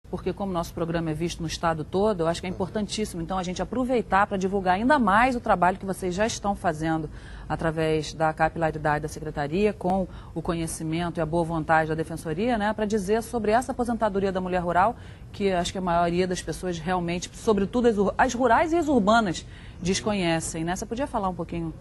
porque como nosso programa é visto no estado todo, eu acho que é importantíssimo, então, a gente aproveitar para divulgar ainda mais o trabalho que vocês já estão fazendo através da capilaridade da Secretaria, com o conhecimento e a boa vontade da Defensoria, né, para dizer sobre essa aposentadoria da mulher rural, que acho que a maioria das pessoas realmente, sobretudo as rurais e as urbanas, desconhecem, né? Você podia falar um pouquinho?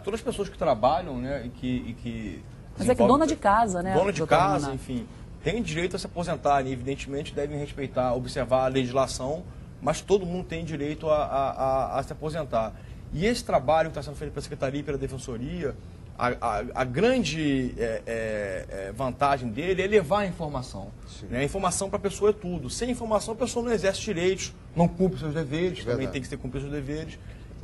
Todas as pessoas que trabalham, né, e que Mas é que dona de casa, né? Dona de casa, enfim, tem direito a se aposentar, e evidentemente devem respeitar, observar a legislação, mas todo mundo tem direito a se aposentar. E esse trabalho que está sendo feito pela Secretaria e pela Defensoria, a grande vantagem dele é levar a informação. Né? A informação para a pessoa é tudo. Sem informação a pessoa não exerce direitos, não cumpre seus deveres, também tem que cumprir seus deveres.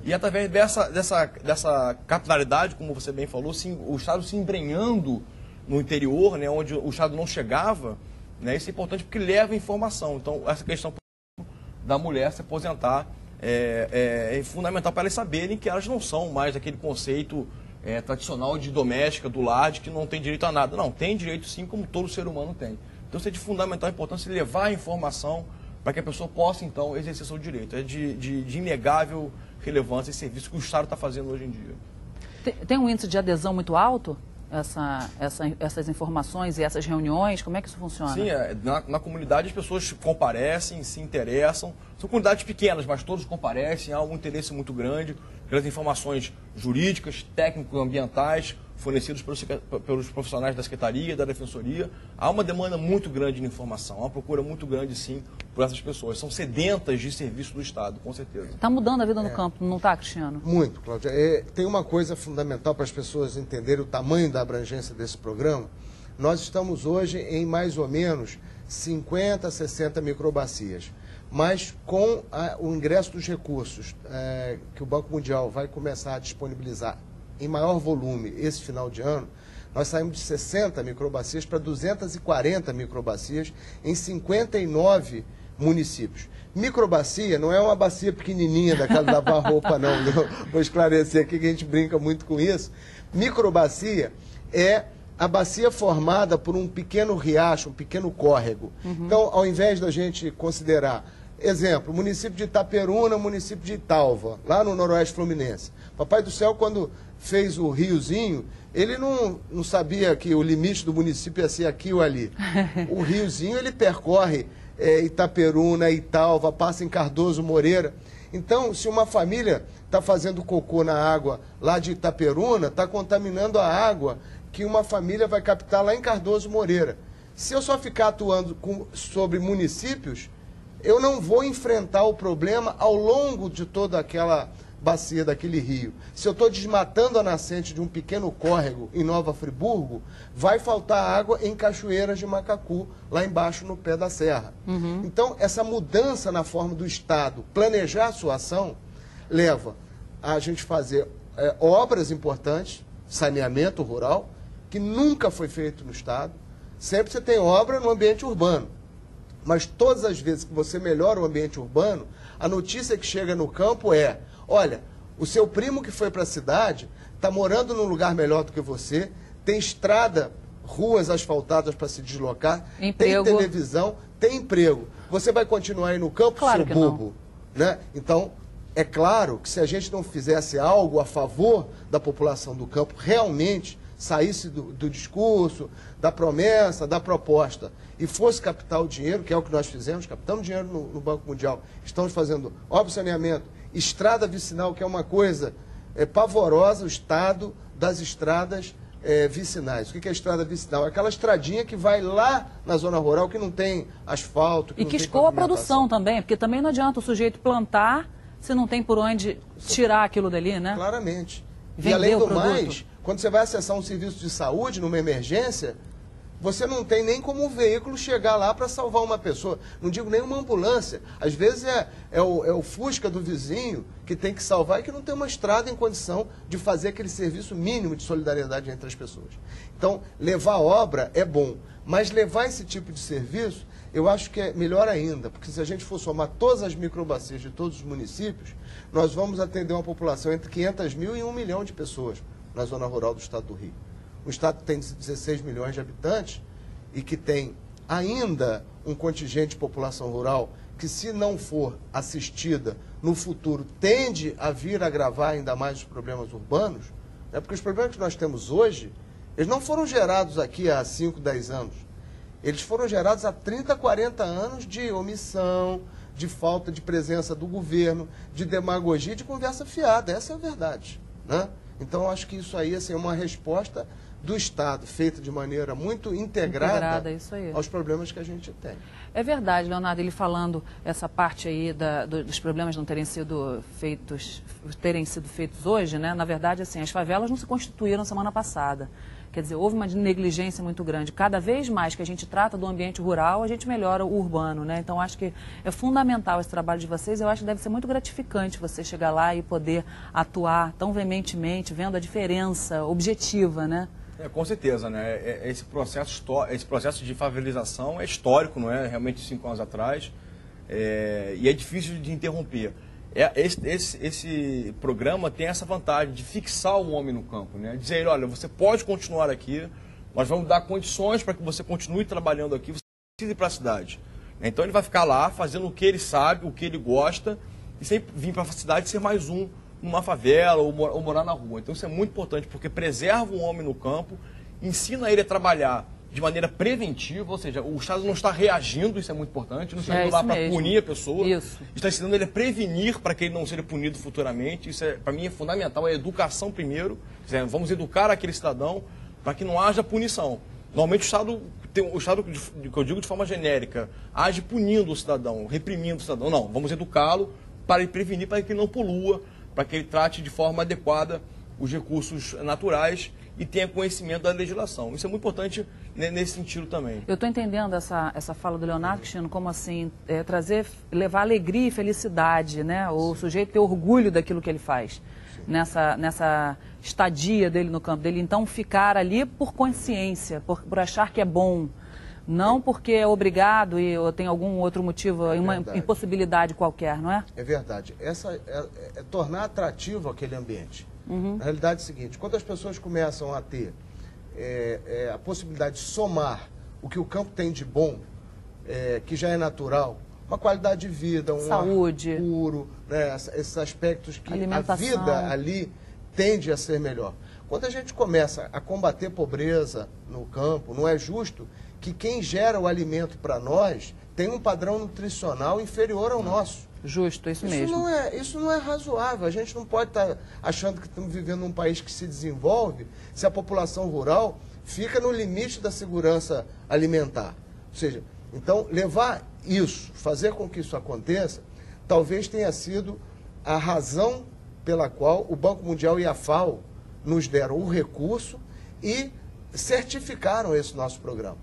E através dessa capilaridade, como você bem falou, o Estado se embrenhando no interior, né, onde o Estado não chegava, né, isso é importante porque leva informação. Então, essa questão da mulher se aposentar é fundamental para elas saberem que elas não são mais aquele conceito tradicional de doméstica, do lar, de que não tem direito a nada. Não, tem direito sim, como todo ser humano tem. Então, isso é de fundamental importância levar a informação para que a pessoa possa, então, exercer seu direito. É de inegável relevância esse serviço que o Estado está fazendo hoje em dia. Tem um índice de adesão muito alto? Essas informações e essas reuniões, como é que isso funciona? Sim, na comunidade as pessoas comparecem, se interessam. São comunidades pequenas, mas todos comparecem, há um interesse muito grande pelas informações jurídicas, técnico-ambientais, fornecidos pelos profissionais da Secretaria, da Defensoria. Há uma demanda muito grande de informação, há uma procura muito grande, sim, por essas pessoas. São sedentas de serviço do Estado, com certeza. Está mudando a vida no campo, não está, Cristiano? Muito, Cláudia. Tem uma coisa fundamental para as pessoas entenderem o tamanho da abrangência desse programa. Nós estamos hoje em mais ou menos 50, 60 microbacias. Mas com o ingresso dos recursos que o Banco Mundial vai começar a disponibilizar em maior volume esse final de ano, nós saímos de 60 microbacias para 240 microbacias em 59 municípios. Microbacia não é uma bacia pequenininha daquela da lavar roupa, não. Vou esclarecer aqui que a gente brinca muito com isso. Microbacia é a bacia formada por um pequeno riacho, um pequeno córrego. Então, ao invés da gente considerar, exemplo, o município de Itaperuna, o município de Italva, lá no Noroeste Fluminense. Papai do Céu, quando fez o riozinho, ele não sabia que o limite do município ia ser aqui ou ali. O riozinho, ele percorre Itaperuna, Italva, passa em Cardoso Moreira. Então, se uma família está fazendo cocô na água lá de Itaperuna, está contaminando a água que uma família vai captar lá em Cardoso Moreira. Se eu só ficar atuando sobre municípios, eu não vou enfrentar o problema ao longo de toda aquela bacia daquele rio. Se eu estou desmatando a nascente de um pequeno córrego em Nova Friburgo, vai faltar água em Cachoeiras de Macacu, lá embaixo no pé da serra. Então, essa mudança na forma do Estado planejar a sua ação leva a gente fazer obras importantes, saneamento rural, que nunca foi feito no Estado. Sempre você tem obra no ambiente urbano. Mas todas as vezes que você melhora o ambiente urbano, a notícia que chega no campo é: olha, o seu primo que foi para a cidade está morando num lugar melhor do que você, tem estrada, ruas asfaltadas para se deslocar, emprego, tem televisão, tem emprego. Você vai continuar aí no campo, claro, seu bobo? Né? Então, é claro que se a gente não fizesse algo a favor da população do campo, realmente saísse do discurso, da promessa, da proposta, e fosse captar o dinheiro, que é o que nós fizemos, captamos dinheiro no Banco Mundial, estamos fazendo obra de saneamento, estrada vicinal, que é uma coisa pavorosa, o estado das estradas vicinais. O que é estrada vicinal? É aquela estradinha que vai lá na zona rural, que não tem asfalto, e que escoa a produção também, porque também não adianta o sujeito plantar se não tem por onde tirar aquilo dali, né? Claramente. Vender e além do produto. mais, quando você vai acessar um serviço de saúde numa emergência, você não tem nem como um veículo chegar lá para salvar uma pessoa. Não digo nem uma ambulância. Às vezes é o Fusca do vizinho que tem que salvar e que não tem uma estrada em condição de fazer aquele serviço mínimo de solidariedade entre as pessoas. Então, levar obra é bom, mas levar esse tipo de serviço, eu acho que é melhor ainda, porque se a gente for somar todas as microbacias de todos os municípios, nós vamos atender uma população entre 500 mil e 1 milhão de pessoas na zona rural do estado do Rio. O estado tem 16 milhões de habitantes e que tem ainda um contingente de população rural que, se não for assistida no futuro, tende a vir a agravar ainda mais os problemas urbanos, né? Porque os problemas que nós temos hoje, eles não foram gerados aqui há 5, 10 anos. Eles foram gerados há 30, 40 anos de omissão, de falta de presença do governo, de demagogia, de conversa fiada. Essa é a verdade, né? Então, eu acho que isso aí assim, é uma resposta do Estado, feita de maneira muito integrada isso aí. aos problemas que a gente tem. É verdade, Leonardo, ele falando essa parte aí dos problemas não terem sido feitos hoje, né? Na verdade, assim, as favelas não se constituíram semana passada. Quer dizer, houve uma negligência muito grande. Cada vez mais que a gente trata do ambiente rural, a gente melhora o urbano, né? Então, acho que é fundamental esse trabalho de vocês. Eu acho que deve ser muito gratificante você chegar lá e poder atuar tão veementemente, vendo a diferença objetiva, né? Com certeza, né? Esse processo de favelização é histórico, não é? Realmente 5 anos atrás. E é difícil de interromper. Esse programa tem essa vantagem de fixar o homem no campo, né? Dizer, olha, você pode continuar aqui, nós vamos dar condições para que você continue trabalhando aqui, você precisa ir para a cidade. Então ele vai ficar lá fazendo o que ele sabe, o que ele gosta, e sempre vir para a cidade ser mais uma favela ou morar na rua. Então isso é muito importante, porque preserva o homem no campo, ensina ele a trabalhar de maneira preventiva, ou seja, o Estado não está reagindo, isso é muito importante, não está indo lá para punir a pessoa, está ensinando ele a prevenir para que ele não seja punido futuramente. Isso, para mim, é fundamental, é a educação primeiro, vamos educar aquele cidadão para que não haja punição. Normalmente o Estado, que eu digo de forma genérica, age punindo o cidadão, reprimindo o cidadão. Não, vamos educá-lo para ele prevenir, para que ele não polua, para que ele trate de forma adequada os recursos naturais e tenha conhecimento da legislação. Isso é muito importante, né, nesse sentido também. Eu estou entendendo essa fala do Leonardo, Cristiano, como assim, levar alegria e felicidade, né? O sujeito ter orgulho daquilo que ele faz, nessa estadia dele no campo, dele então ficar ali por consciência, por achar que é bom, não porque é obrigado ou tem algum outro motivo, uma impossibilidade qualquer, não é? É verdade. Essa é tornar atrativo aquele ambiente. Na realidade é o seguinte, quando as pessoas começam a ter a possibilidade de somar o que o campo tem de bom, que já é natural, uma qualidade de vida, saúde, ar puro, né, esses aspectos que alimentação. A vida ali tende a ser melhor. Quando a gente começa a combater pobreza no campo, não é justo que quem gera o alimento para nós tem um padrão nutricional inferior ao nosso. Justo, isso mesmo. Isso não é razoável. A gente não pode estar achando que estamos vivendo num país que se desenvolve se a população rural fica no limite da segurança alimentar. Ou seja, então, levar isso, fazer com que isso aconteça, talvez tenha sido a razão pela qual o Banco Mundial e a FAO nos deram o recurso e certificaram esse nosso programa,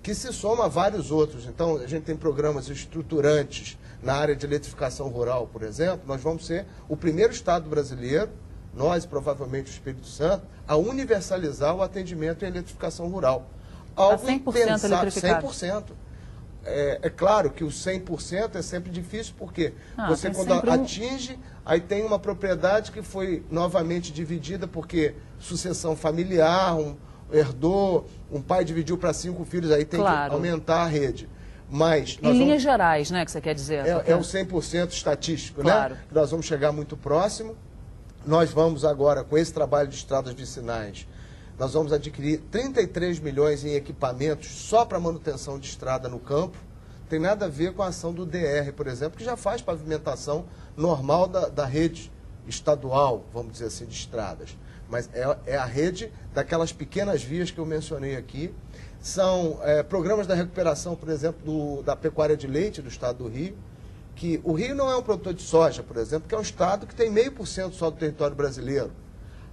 que se soma a vários outros. Então, a gente tem programas estruturantes na área de eletrificação rural, por exemplo. Nós vamos ser o primeiro estado brasileiro, nós, provavelmente o Espírito Santo, a universalizar o atendimento em eletrificação rural. Algo 100% eletrificado. 100%. É claro que o 100% é sempre difícil, porque você quando atinge, aí tem uma propriedade que foi novamente dividida, porque sucessão familiar, herdou, um pai dividiu para 5 filhos, aí tem que aumentar a rede. Mas em linhas gerais, né, que você quer dizer? É o 100% estatístico, claro, né? Nós vamos chegar muito próximo. Nós vamos agora, com esse trabalho de estradas vicinais, nós vamos adquirir 33 milhões em equipamentos só para manutenção de estrada no campo. Tem nada a ver com a ação do DR, por exemplo, que já faz pavimentação normal da rede estadual, vamos dizer assim, de estradas. Mas é a rede daquelas pequenas vias que eu mencionei aqui. São programas da recuperação, por exemplo, da pecuária de leite do estado do Rio, que o Rio não é um produtor de soja, por exemplo, que é um estado que tem 0,5% só do território brasileiro.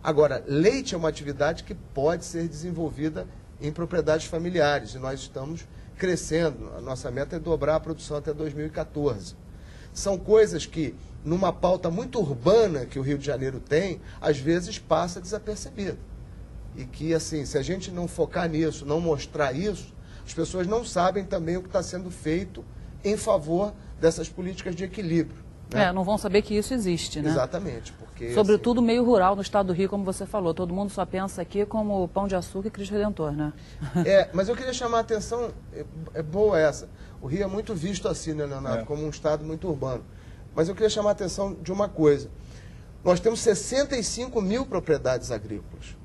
Agora, leite é uma atividade que pode ser desenvolvida em propriedades familiares, e nós estamos crescendo. A nossa meta é dobrar a produção até 2014. São coisas que, numa pauta muito urbana que o Rio de Janeiro tem, às vezes passa desapercebido. E que, assim, se a gente não focar nisso, não mostrar isso, as pessoas não sabem também o que está sendo feito em favor dessas políticas de equilíbrio. né? Não vão saber que isso existe, né? Exatamente. Porque, sobretudo meio rural no estado do Rio, como você falou. Todo mundo só pensa aqui como Pão de Açúcar e Cristo Redentor, né? Mas eu queria chamar a atenção, é boa essa. O Rio é muito visto assim, né, Leonardo, como um estado muito urbano. Mas eu queria chamar a atenção de uma coisa. Nós temos 65 mil propriedades agrícolas,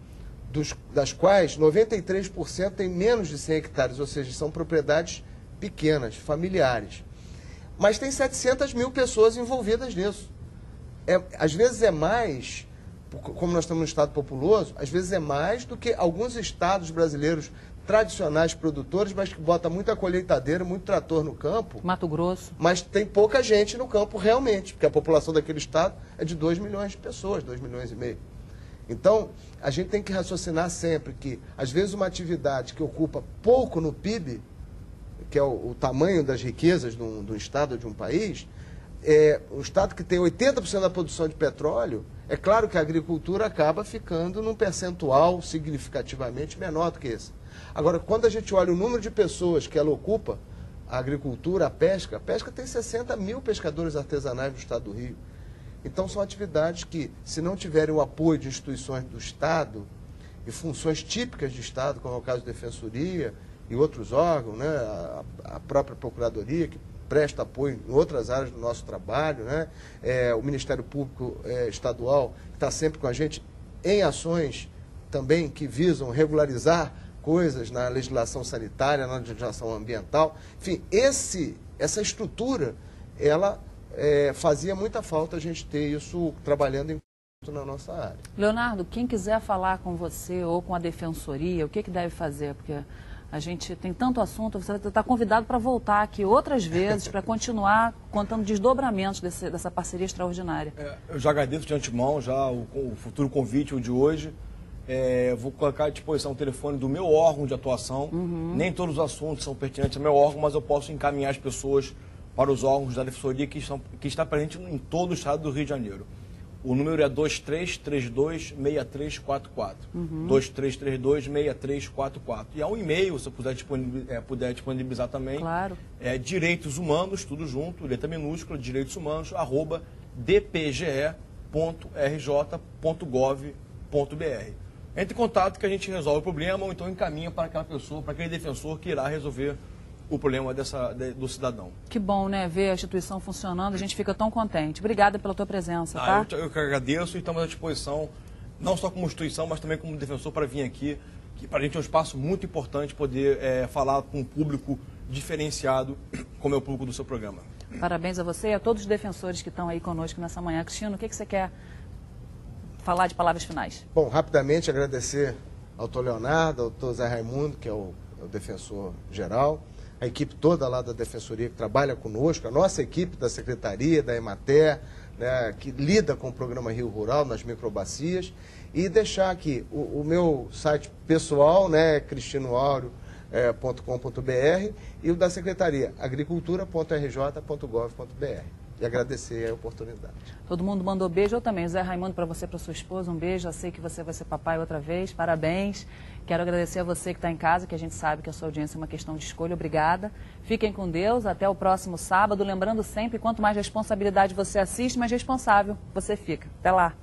das quais 93% têm menos de 100 hectares, ou seja, são propriedades pequenas, familiares. Mas tem 700 mil pessoas envolvidas nisso. Às vezes é mais, como nós estamos num estado populoso, às vezes é mais do que alguns estados brasileiros tradicionais produtores, mas que botam muita colheitadeira, muito trator no campo. Mato Grosso. Mas tem pouca gente no campo realmente, porque a população daquele estado é de 2 milhões de pessoas, 2 milhões e meio. Então, a gente tem que raciocinar sempre que, às vezes, uma atividade que ocupa pouco no PIB, que é o tamanho das riquezas do estado ou de um país, um estado que tem 80% da produção de petróleo, é claro que a agricultura acaba ficando num percentual significativamente menor do que esse. Agora, quando a gente olha o número de pessoas que ela ocupa, a agricultura, a pesca tem 60 mil pescadores artesanais no estado do Rio. Então, são atividades que, se não tiverem o apoio de instituições do Estado e funções típicas de Estado, como é o caso da Defensoria e outros órgãos, né, a própria Procuradoria, que presta apoio em outras áreas do nosso trabalho, né, o Ministério Público Estadual, que está sempre com a gente em ações também que visam regularizar coisas na legislação sanitária, na legislação ambiental. Enfim, essa estrutura, ela fazia muita falta a gente ter isso trabalhando na nossa área. Leonardo, quem quiser falar com você ou com a Defensoria, o que deve fazer? Porque a gente tem tanto assunto, você está convidado para voltar aqui outras vezes, para continuar contando desdobramentos dessa parceria extraordinária. Eu já agradeço de antemão já o futuro convite, o de hoje. Vou colocar à disposição o telefone do meu órgão de atuação. Nem todos os assuntos são pertinentes ao meu órgão, mas eu posso encaminhar as pessoas para os órgãos da Defensoria que está presente em todo o estado do Rio de Janeiro. O número é 2332-6344. 2332-6344. E há um e-mail, se eu puder disponibilizar também. Claro. Direitos Humanos, tudo junto, letra minúscula, direitos humanos, @dpge.rj.gov.br. Entre em contato que a gente resolve o problema ou então encaminha para aquela pessoa, para aquele defensor que irá resolver o problema do cidadão. Que bom, né? Ver a instituição funcionando, a gente fica tão contente. Obrigada pela tua presença, tá? Eu que agradeço e estamos à disposição, não só como instituição, mas também como defensor para vir aqui, que para a gente é um espaço muito importante poder falar com um público diferenciado, como é o público do seu programa. Parabéns a você e a todos os defensores que estão aí conosco nessa manhã. Cristino, o que você quer falar de palavras finais? Bom, rapidamente agradecer ao Dr. Leonardo, ao Dr. Zé Raimundo, que é o defensor geral, a equipe toda lá da Defensoria que trabalha conosco, a nossa equipe da Secretaria, da Emater, né, que lida com o programa Rio Rural nas microbacias, e deixar aqui o meu site pessoal, né, cristinoaureo.com.br, e o da Secretaria, agricultura.rj.gov.br. E agradecer a oportunidade. Todo mundo mandou beijo, eu também. Zé Raimundo, para você, para sua esposa, um beijo. Eu sei que você vai ser papai outra vez, parabéns. Quero agradecer a você que está em casa, que a gente sabe que a sua audiência é uma questão de escolha. Obrigada. Fiquem com Deus, até o próximo sábado. Lembrando sempre, quanto mais responsabilidade você assiste, mais responsável você fica. Até lá.